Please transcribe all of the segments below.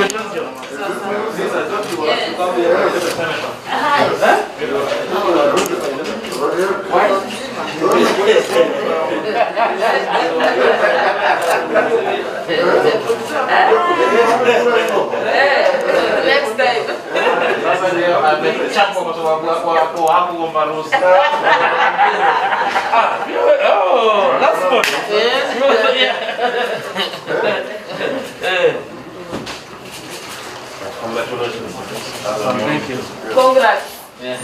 Oh, that's good. Congratulations. Thank you. Congrats. The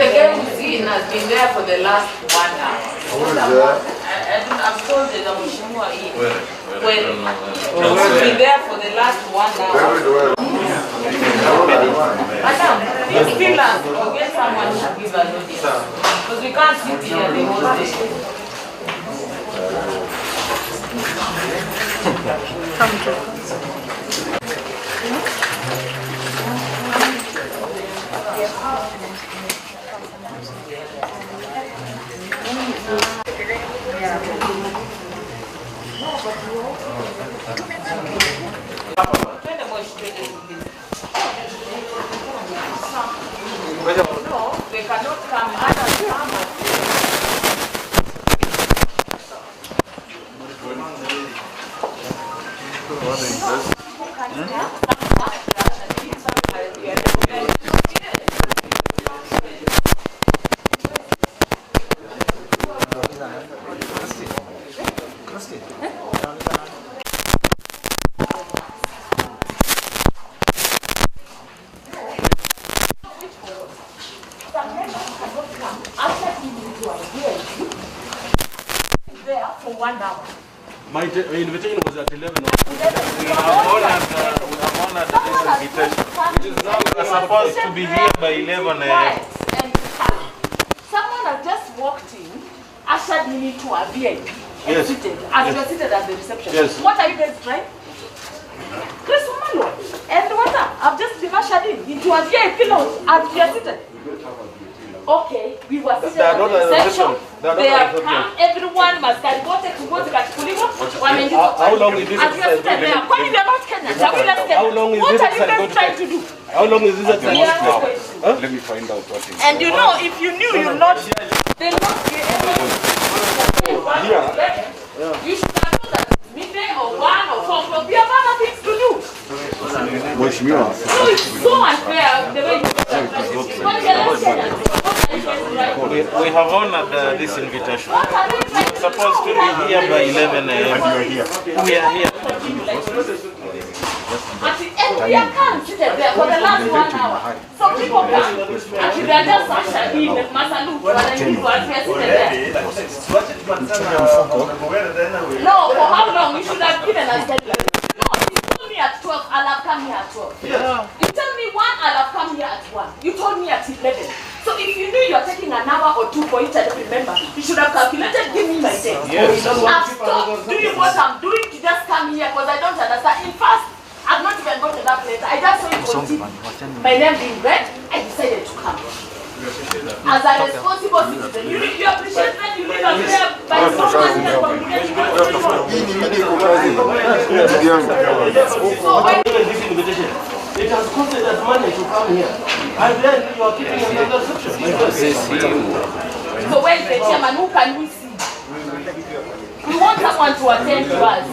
girl you see has been there for the last 1 hour. I've told the Damushimua she's been there for the last 1 hour. Madam, please fill us or get someone to give us notice. Because we can't sit here the whole day. No, they cannot come out of summer. For 1 hour. My invitation was at 11. We have honored this invitation. It is now supposed to be here by 11 a.m. Someone has just walked in, ushered me into a VIP, and Yes. seated, as you are seated at the reception. Yes. What are you guys trying? Chris Omanga. And what? I've just been ushered into a VIP lounge as you are seated. Okay, we were seated at the reception. They have come, everyone must go to Katuliwa. How long is this? As you are seated there, why are you not Kenyan? How long is What this? are you guys trying to do? How long is this at the Yeah. now? Huh? Let me find out what is. And you know, if you knew you'll not, they'll not be able to. You should have known that midday or 1 or 4 o'clock, we have other things to do. So it's so unfair the way you We have honored this invitation. We're supposed to be here by 11 a.m. You are here. We are here. And we are come seated there for the last 1 hour. So people come, and we are just ushered in the Masalu, and we are seated there. No, for how long? You should have given us deadline. No, you told me at 12, I'll have come here at 12. Yeah. You told me 1, I'll have come here at 1. You told me at 11. So if you knew you are taking an hour or 2 for each other, remember, you should have calculated, give me my day. Yes. I've stopped doing what I'm doing to just come here because I don't understand. In fact, I've not even got to that place. I just saw it on TV. My name being read, I decided to come. As a responsible citizen, you appreciate that you live up there by someone here communicating. So when This invitation, it has costed us money to come here. And then you are keeping another section. So where's the chairman? Who can we see? We want someone to attend to us.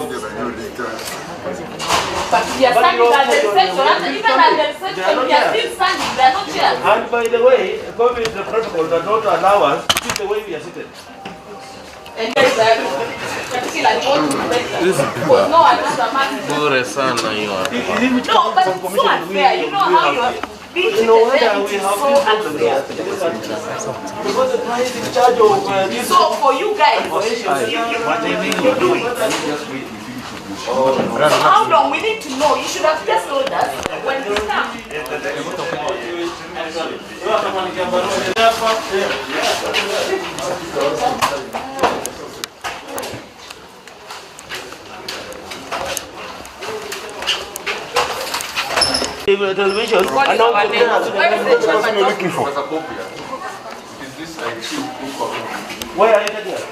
But we are standing at the reception, and even at the reception, we are still standing. They are not chairs. And by the way, COVID the protocol does not allow us to sit the way we are seated. And there is particularly what to because no, I don't dramatic. No, but it's so unfair. You know how you are being treated there, it is so unfair. Because the client is in charge of this. So for you guys, you do it. So how long? We need to know. You should have just told us when we come. television. What is our name? Where is the chairman looking for? Is this like Where are you taking us?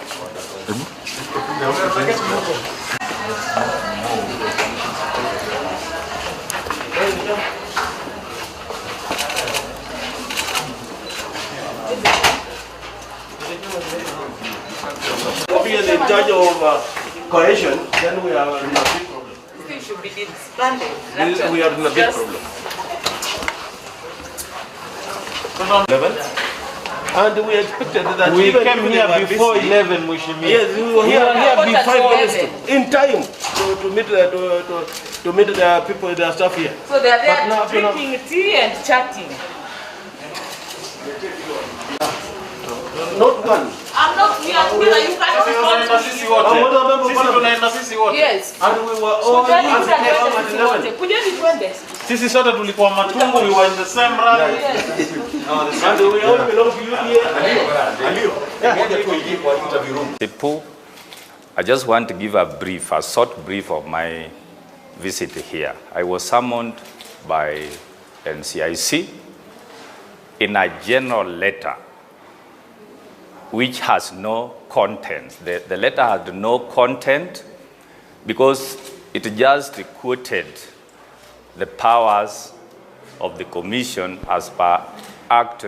We are in charge of cohesion, then we are in a big problem. It should be disbanded. We are in a big problem. And we expected that We even came if here they were before busy, 11, Mushimi. Yes, we were here before 5 minutes in time to meet the people, the staff here. So they are there But now, drinking tea and chatting. Not one. I'm not here. You cannot Yes. And we were all at 11. Sisi sote tulikuwa Matungu, we were in the same rally. And we all belong to you here. People, I just want to give a short brief of my visit here. I was summoned by NCIC in a general letter which has no content. The letter had no content because it just quoted the powers of the Commission as per Act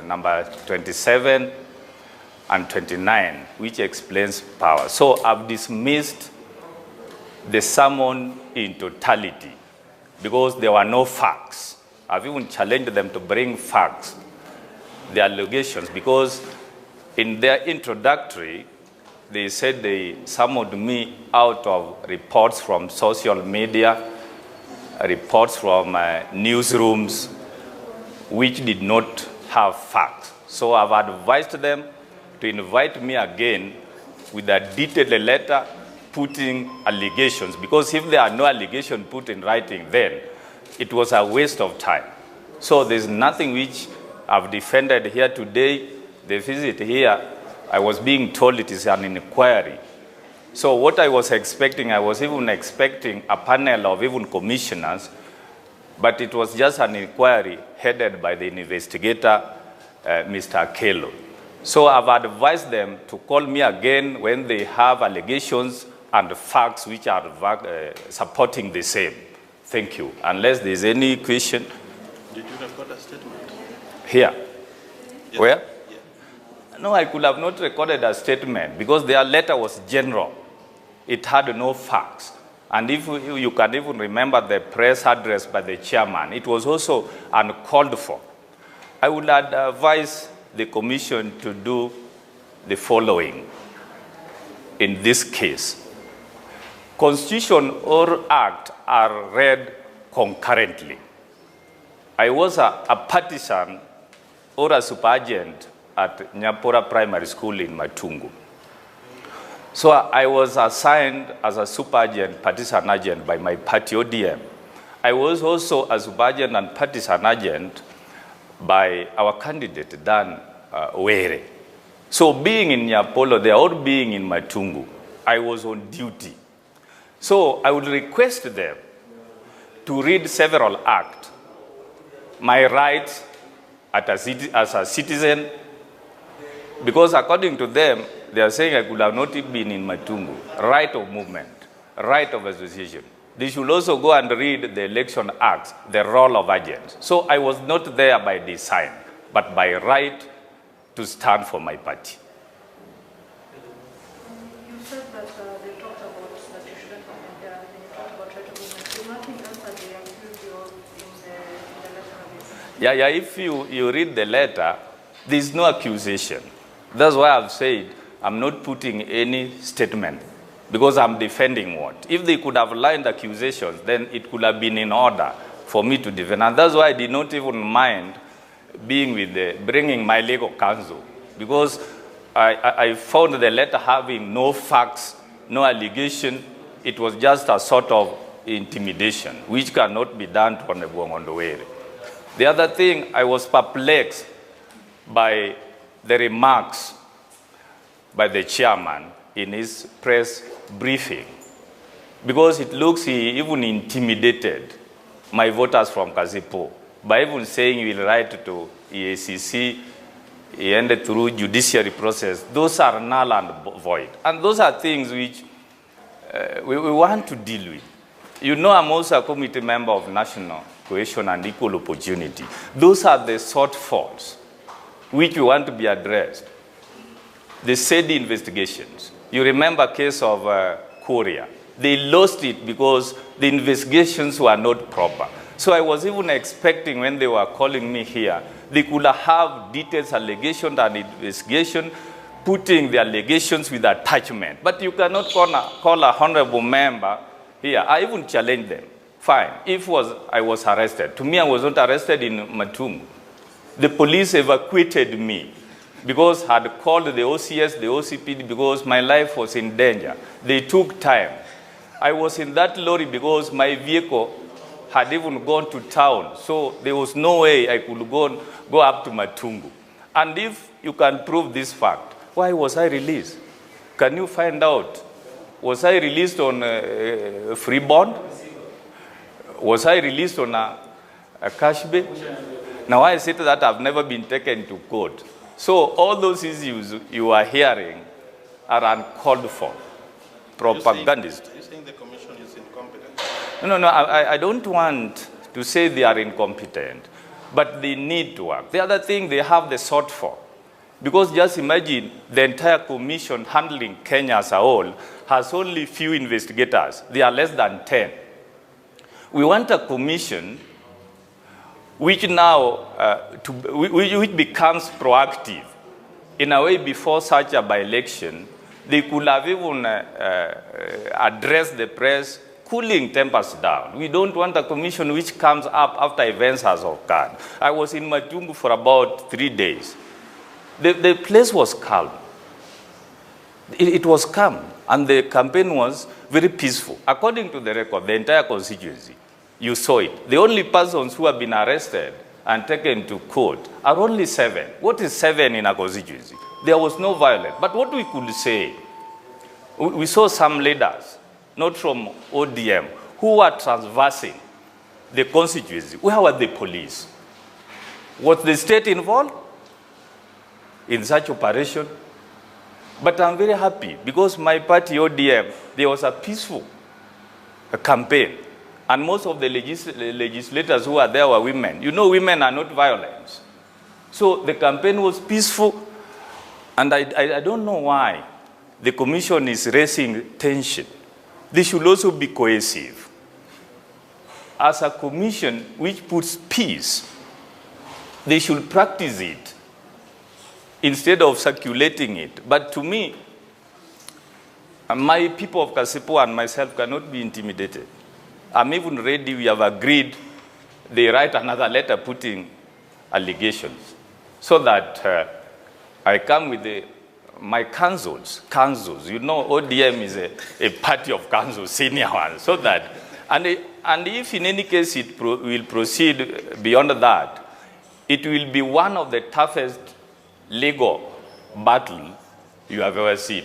number 27 and 29, which explains power. So I've dismissed the summon in totality because there were no facts. I've even challenged them to bring facts, the allegations, because in their introductory, they said they summoned me out of reports from social media, reports from newsrooms, which did not have facts. So I've advised them to invite me again with a detailed letter putting allegations, because if there are no allegations put in writing, then it was a waste of time. So there's nothing which I've defended here today. The visit here, I was being told it is an inquiry. So what I was expecting, I was even expecting a panel of even commissioners, but it was just an inquiry headed by the investigator, Mr. Kello. So I've advised them to call me again when they have allegations and facts which are supporting the same. Thank you. Unless there's any question. Did you record a statement? Here. Yes. Where? No, I could have not recorded a statement because their letter was general. It had no facts. And if you can even remember the press address by the chairman, it was also uncalled for. I would advise the commission to do the following in this case. Constitution or act are read concurrently. I was a partisan or a superagent at Nyapora Primary School in Matungu. So I was assigned as a superagent, partisan agent by my party ODM. I was also a superagent and partisan agent by our candidate, Dan Were. So being in Nyapolo, they are all being in Matungu, I was on duty. So I would request them to read several acts. My rights as a citizen, because according to them, they are saying I could have not been in Matungu. Right of movement, right of association. They should also go and read the election acts, the role of agents. So I was not there by design, but by right to stand for my party. You said that they talked about that you shouldn't have been there, and then you talked about right of movement. So nothing else that they accused you of in the letter? Yeah, if you read the letter, there's no accusation. That's why I've said I'm not putting any statement, because I'm defending what? If they could have lined accusations, then it could have been in order for me to defend. And that's why I did not even mind being with bringing my legal counsel, because I found the letter having no facts, no allegation. It was just a sort of intimidation, which cannot be done to Onewere. The other thing, I was perplexed by the remarks by the chairman in his press briefing, because it looks he even intimidated my voters from Kasipo by even saying you will write to Eacc and through judiciary process. Those are null and void. And those are things which we want to deal with. You know, I'm also a committee member of National Cohesion and Equal Opportunity. Those are the shortfalls which we want to be addressed. The SEDI investigations. You remember case of Korea. They lost it because the investigations were not proper. So I was even expecting when they were calling me here, they could have detailed allegations and investigation, putting the allegations with attachment. But you cannot call a honorable member here. I even challenged them. Fine. If I was arrested. To me, I was not arrested in Matungu. The police evacuated me because I had called the OCS, the OCPD, because my life was in danger. They took time. I was in that lorry because my vehicle had even gone to town. So there was no way I could go up to Matungu. And if you can prove this fact, why was I released? Can you find out? Was I released on a free bond? Was I released on a cash bail? Now I said that I've never been taken to court. So all those issues you are hearing are uncalled for. Propagandist. You're saying the commission is incompetent? No, I don't want to say they are incompetent, but they need to work. The other thing, they have the shortfall. Because just imagine the entire commission handling Kenya as a whole has only few investigators. They are less than 10. We want a commission which now, which becomes proactive. In a way, before such a by-election, they could have even addressed the press, cooling tempers down. We don't want a commission which comes up after events has occurred. I was in Matungu for about 3 days. The place was calm. It was calm, and the campaign was very peaceful. According to the record, the entire constituency, you saw it. The only persons who have been arrested and taken to court are only 7. What is 7 in a constituency? There was no violence. But what we could say, we saw some leaders, not from ODM, who were transversing the constituency. Where were the police? Was the state involved in such operation? But I'm very happy because my party, ODM, there was a peaceful campaign. And most of the legislators who are there were women. You know, women are not violent. So the campaign was peaceful. And I don't know why the commission is raising tension. They should also be cohesive. As a commission which puts peace, they should practice it instead of circulating it. But to me, my people of Kasipo and myself cannot be intimidated. I'm even ready, we have agreed, they write another letter putting allegations so that I come with my councils. You know, ODM is a party of councils, senior ones, so that, and if in any case it will proceed beyond that, it will be one of the toughest legal battles you have ever seen.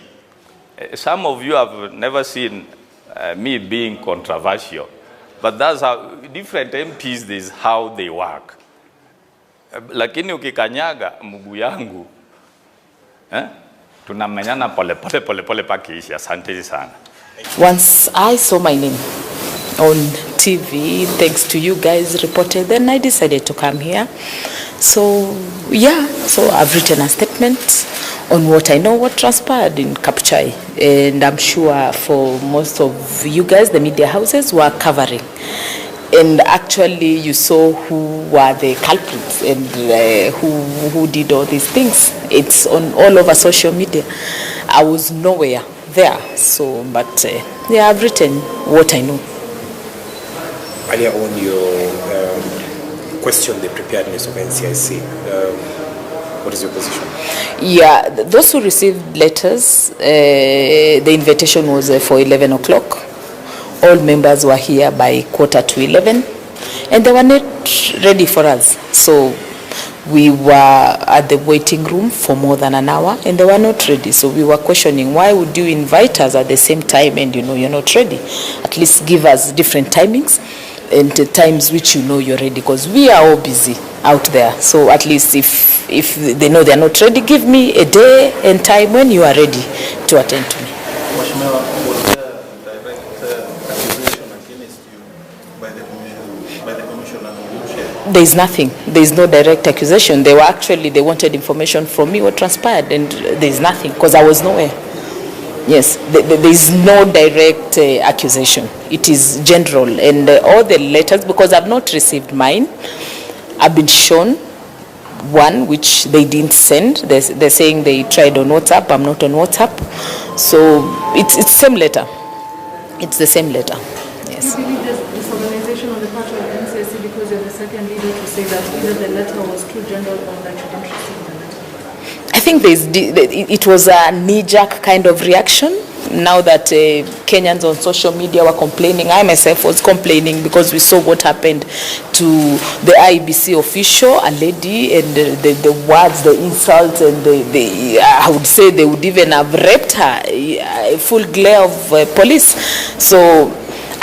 Some of you have never seen me being controversial, but that's how different MPs, this is how they work. Lakini ukikanyaga mguu yangu, tunamenyana pole pole pakiisha. Asante sana. Once I saw my name on TV, thanks to you guys reported, then I decided to come here. So yeah, so I've written a statement on what I know, what transpired in Kapuchai, and I'm sure for most of you guys, the media houses were covering. And actually, you saw who were the culprits and who did all these things. It's on all over social media. I was nowhere there, so but yeah, I've written what I know. Earlier on, you questioned the preparedness of NCIC. What is your position? Yeah, those who received letters, the invitation was for 11 o'clock. All members were here by 11:15, and they were not ready for us. So we were at the waiting room for more than an hour, and they were not ready. So we were questioning, why would you invite us at the same time and you know you're not ready? At least give us different timings. and the times which you know you're ready, because we are all busy out there. So at least if they know they're not ready, give me a day and time when you are ready to attend to me. Mheshimiwa, was there direct accusation against you by the commissioner of Lucia? There is nothing. There is no direct accusation. They wanted information from me what transpired, and there is nothing because I was nowhere. Yes, there is no direct accusation. It is general, and all the letters, because I've not received mine, I've been shown one which they didn't send. They're saying they tried on WhatsApp. I'm not on WhatsApp, so it's the same letter. It's the same letter. Yes. Do you believe there's disorganization on the part of NCIC because you're the second leader to say that either the letter was too general or that you didn't receive the letter? I think it was a knee-jerk kind of reaction. Now that Kenyans on social media were complaining, I myself was complaining because we saw what happened to the IEBC official, a lady, and the words, the insults, and I would say they would even have raped her, a full glare of police. So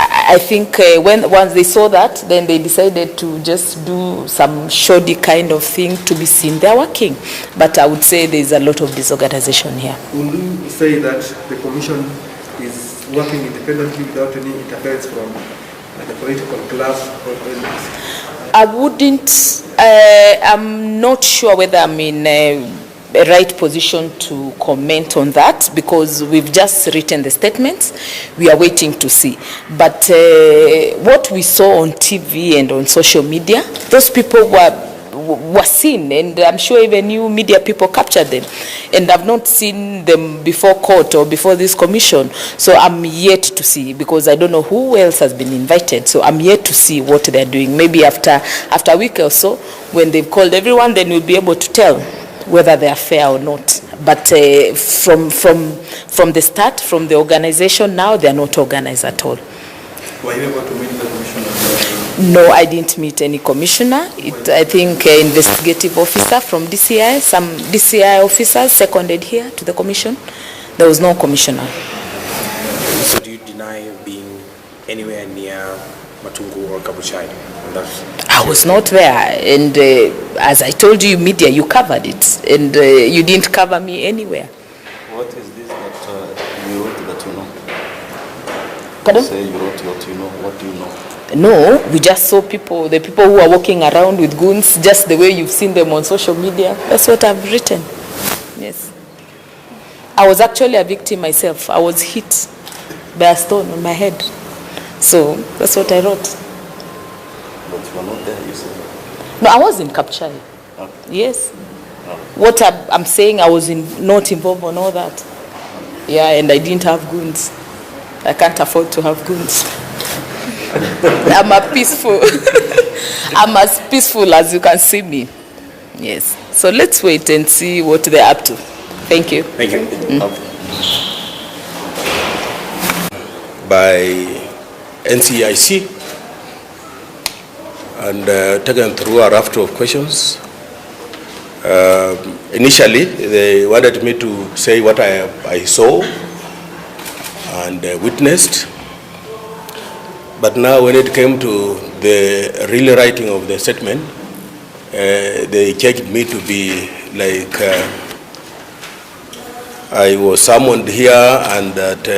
I think once they saw that, then they decided to just do some shoddy kind of thing to be seen they're working. But I would say there's a lot of disorganization here. Would you say that the commission is working independently without any interference from the political class or politics? I wouldn't, I'm not sure whether I'm in a right position to comment on that because we've just written the statements. We are waiting to see. But what we saw on TV and on social media, those people were seen, and I'm sure even you media people captured them. And I've not seen them before court or before this commission. So I'm yet to see, because I don't know who else has been invited. So I'm yet to see what they're doing. Maybe after a week or so, when they've called everyone, then we'll be able to tell whether they are fair or not. But from the start, from the organization now, they are not organized at all. Were you able to meet the commissioner? No, I didn't meet any commissioner. I think investigative officer from DCI, some DCI officers seconded here to the commission. There was no commissioner. So do you deny being anywhere near Matungu or Kabuchai? I was not there, and as I told you, media, you covered it, and you didn't cover me anywhere. What is this that you wrote that you know? Pardon? Say you wrote what you know. What do you know? No, we just saw people, the people who are walking around with goons, just the way you've seen them on social media. That's what I've written. Yes. I was actually a victim myself. I was hit by a stone on my head. So that's what I wrote. But you were not there, you said? No, I was in Kapchai. Okay. Yes. What I'm saying, I was not involved on all that. Yeah, and I didn't have goons. I can't afford to have goons. I'm as peaceful as you can see me. Yes. So let's wait and see what they're up to. Thank you. Thank you. By NCIC and taken through a raft of questions. Initially, they wanted me to say what I saw and witnessed. But now when it came to the real writing of the statement, they judged me to be like I was summoned here and that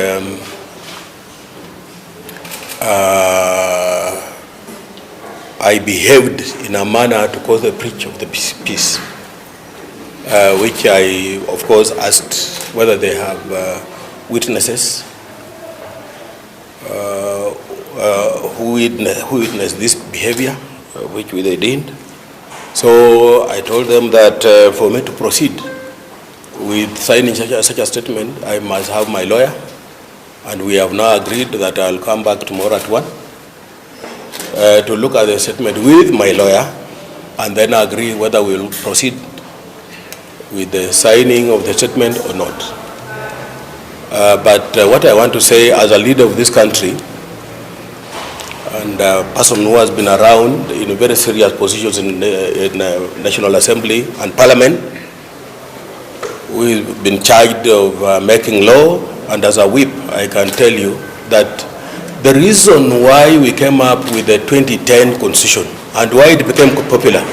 I behaved in a manner to cause a breach of the peace, which I, of course, asked whether they have witnesses who witnessed this behavior, which they didn't. So I told them that for me to proceed with signing such a statement, I must have my lawyer, and we have now agreed that I'll come back tomorrow at 1 to look at the statement with my lawyer, and then agree whether we'll proceed with the signing of the statement or not. But what I want to say as a leader of this country, and a person who has been around in very serious positions in National Assembly and Parliament, we've been charged of making law, and as a whip, I can tell you that the reason why we came up with the 2010 constitution and why it became popular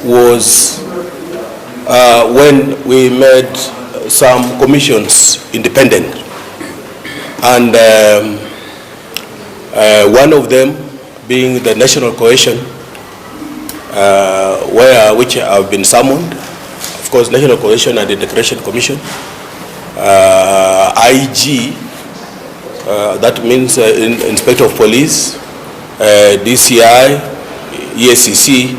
was when we made some commissions independent, and one of them being the National Cohesion, which have been summoned, of course, National Cohesion and Integration Commission, IG, that means Inspector of Police, DCI, Eacc,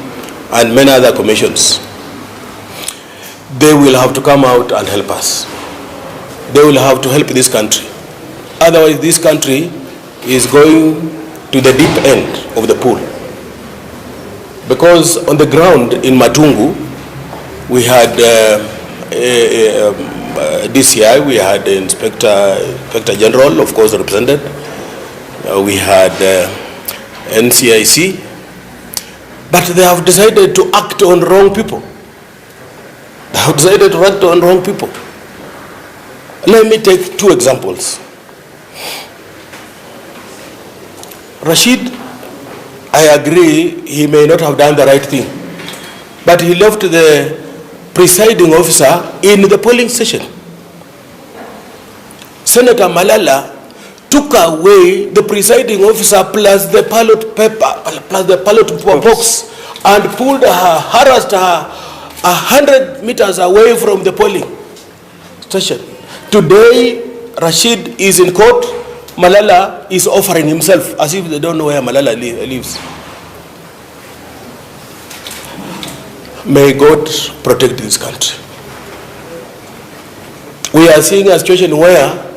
and many other commissions. They will have to come out and help us. They will have to help this country. Otherwise, this country is going to the deep end of the pool. Because on the ground in Matungu, we had DCI, we had the Inspector General, of course, represented. We had NCIC, but they have decided to act on wrong people. They have decided to act on wrong people. Let me take two examples. Rashid, I agree, he may not have done the right thing, but he left the presiding officer in the polling station. Senator Malala took away the presiding officer plus the ballot paper, plus the ballot box, and pulled her, harassed her 100 meters away from the polling station. Today, Rashid is in court. Malala is offering himself as if they don't know where Malala lives. May God protect this country. We are seeing a situation where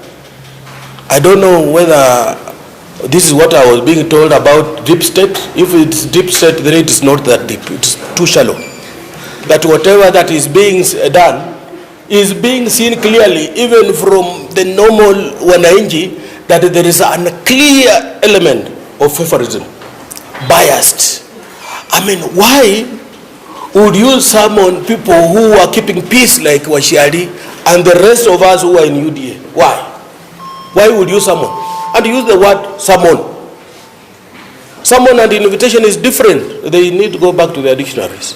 I don't know whether this is what I was being told about deep state. If it's deep state, then it is not that deep. It's too shallow. That whatever that is being done is being seen clearly, even from the normal wananchi, that there is a clear element of favorism, biased. I mean, why would you summon people who are keeping peace like Washiali and the rest of us who are in UDA? Why? Why would you summon? And use the word summon. Summon and invitation is different. They need to go back to their dictionaries.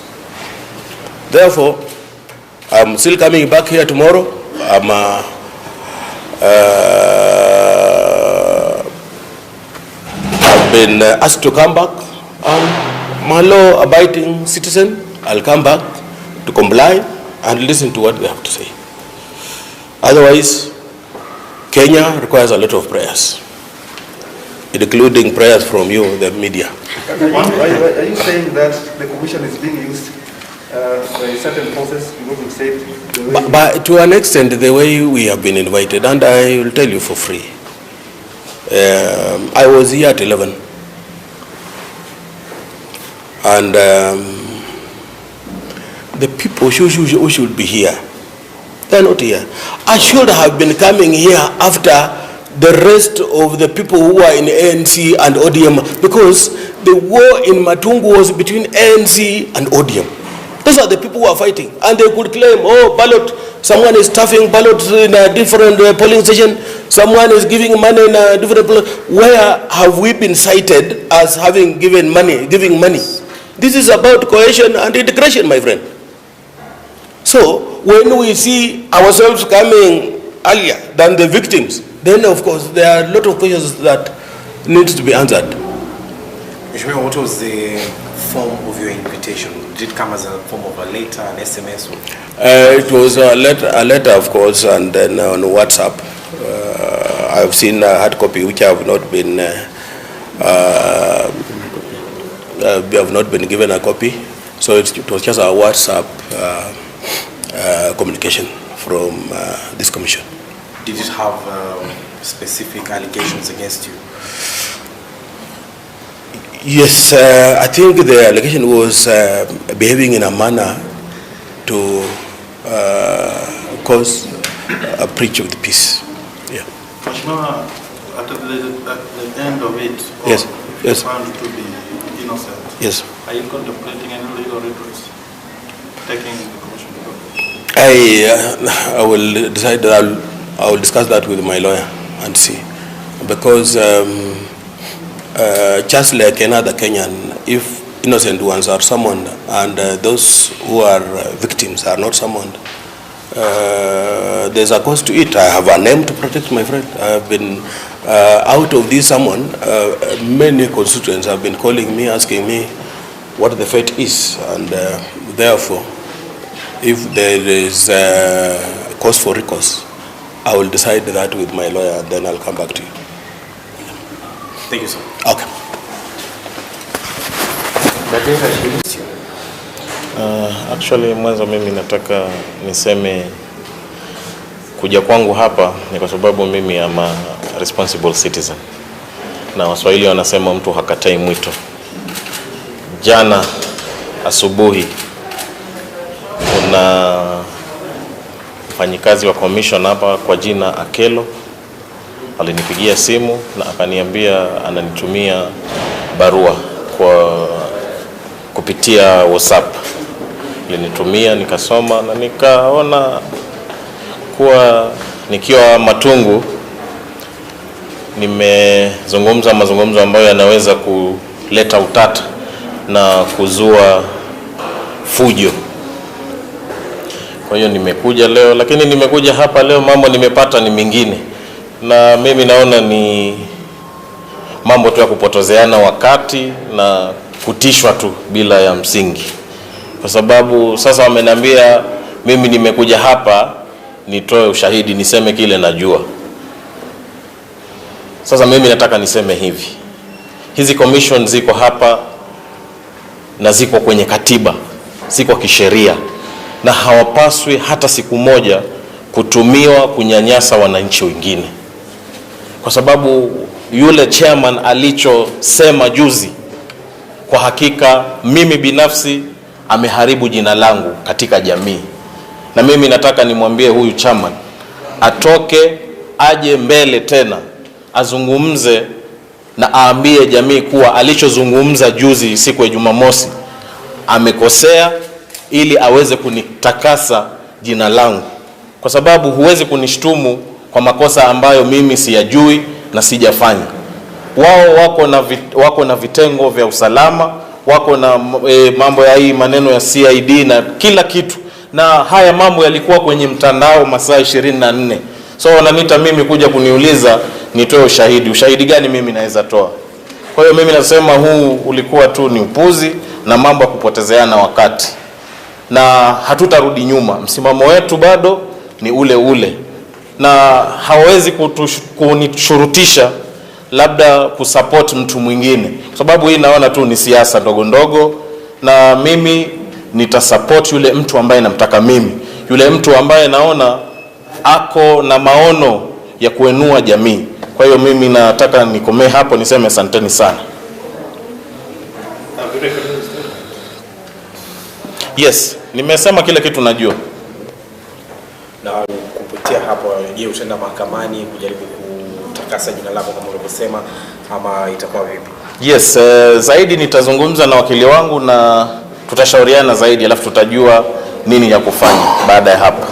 Therefore, I'm still coming back here tomorrow. I've been asked to come back. I'm a law-abiding citizen. I'll come back to comply and listen to what they have to say. Otherwise, Kenya requires a lot of prayers, including prayers from you, the media. Are you saying that the commission is being used by certain forces? Because you said but to an extent, the way we have been invited, and I will tell you for free. I was here at 11, and the people who should be here, they're not here. I should have been coming here after the rest of the people who are in ANC and ODM, because the war in Matungu was between ANC and ODM. Those are the people who are fighting, and they could claim, oh, ballot, someone is stuffing ballots in a different polling station, someone is giving money in a different polling. Where have we been cited as having given money, giving money? This is about cohesion and integration, my friend. So when we see ourselves coming earlier than the victims, then of course there are a lot of questions that needs to be answered. Ishmael, what was the form of your invitation? Did it come as a form of a letter, an SMS? Or? It was a letter, of course, and then on WhatsApp. I've seen a hard copy which have not been given a copy. So it was just a WhatsApp communication from this commission. Did it have specific allegations against you? Yes, I think the allegation was behaving in a manner to cause a breach of the peace. Yeah. At the end of it, yes, yes, found to be innocent. Yes. Are you contemplating any legal recourse? Taking the commission? I will decide that I will discuss that with my lawyer and see. because just like another Kenyan, if innocent ones are summoned and those who are victims are not summoned, there's a cost to it. I have a name to protect, my friend. I have been out of this summon. Many constituents have been calling me, asking me what the fate is, and therefore, if there is cause for recourse, I will decide that with my lawyer, and then I'll come back to you. Thank you, sir. Okay. Actually, mwanzo mimi nataka niseme kuja kwangu hapa ni kwa sababu mimi am a responsible citizen. Na Waswahili wanasema mtu hakatai mwito. Jana asubuhi kuna mfanyikazi wa commission hapa kwa jina Akelo alinipigia simu na akaniambia ananitumia barua kwa kupitia WhatsApp. Alinitumia nikasoma na nikaona kuwa nikiwa Matungu nimezungumza mazungumzo ambayo yanaweza kuleta utata na kuzua fujo. Kwa hiyo nimekuja leo, lakini nimekuja hapa leo mambo nimepata ni mengine. Na mimi naona ni mambo tu ya kupotozeana wakati na kutishwa tu bila ya msingi. Kwa sababu sasa wameniambia mimi nimekuja hapa nitoe ushahidi, niseme kile najua. Sasa mimi nataka niseme hivi. Hizi commission ziko hapa na ziko kwenye katiba, ziko kisheria, na hawapaswi hata siku moja kutumiwa kunyanyasa wananchi wengine. Kwa sababu yule chairman alichosema juzi, kwa hakika mimi binafsi ameharibu jina langu katika jamii. Na mimi nataka nimwambie huyu chairman atoke, aje mbele tena azungumze na aambie jamii kuwa alichozungumza juzi siku ya Jumamosi amekosea, ili aweze kunitakasa jina langu. Kwa sababu huwezi kunishtumu kwa makosa ambayo mimi siyajui na sijafanya. Wao wako na vitengo vya usalama, wako na mambo ya hii maneno ya CID na kila kitu. Na haya mambo yalikuwa kwenye mtandao masaa 24. So wananiita mimi kuja kuniuliza nitoe ushahidi. Ushahidi gani mimi naweza toa? Kwa hiyo mimi nasema huu ulikuwa tu ni upuzi na mambo ya kupotezeana wakati. Na hatutarudi nyuma. Msimamo wetu bado ni ule ule. Na hawezi kunishurutisha labda kusupport mtu mwingine. Kwa sababu hii naona tu ni siasa ndogo ndogo, na mimi nitasupport yule mtu ambaye namtaka mimi. Yule mtu ambaye naona ako na maono ya kuenua jamii. Kwa hiyo mimi nataka nikomee hapo, niseme asanteni sana. Yes, nimesema kile kitu najua. Na kupitia hapo, je, utaenda mahakamani kujaribu kutakasa jina lako kama ulivyosema, ama itakuwa vipi? Yes, zaidi nitazungumza na wakili wangu na tutashauriana zaidi, alafu tutajua nini ya kufanya baada ya hapa.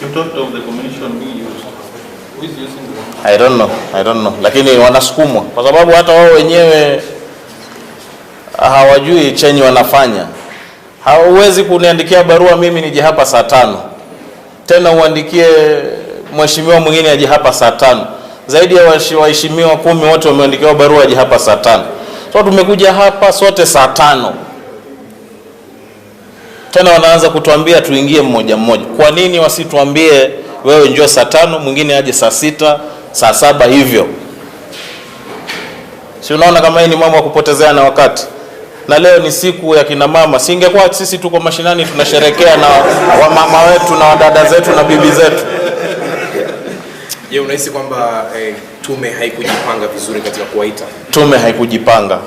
You talked of the commission being used. Who is using the one? I don't know. Lakini wanasukumwa kwa sababu hata wao wenyewe hawajui chenye wanafanya. Hauwezi kuniandikia barua mimi nije hapa saa 5. Tena uandikie mheshimiwa mwingine aje hapa saa 5. Zaidi ya waheshimiwa 10 wote wameandikiwa barua aje hapa saa 5. So tumekuja hapa sote saa 5. Tena wanaanza kutuambia tuingie mmoja mmoja. Kwa nini wasituambie wewe njoo saa 5, mwingine aje saa 6, saa 7 hivyo? Si unaona kama hii ni mambo ya kupotezeana wakati? Na leo ni siku ya kina mama. Singekuwa sisi tuko mashinani tunasherekea na wamama wetu na wadada zetu na bibi zetu. Je, unahisi kwamba tume haikujipanga vizuri katika kuwaita? Tume haikujipanga.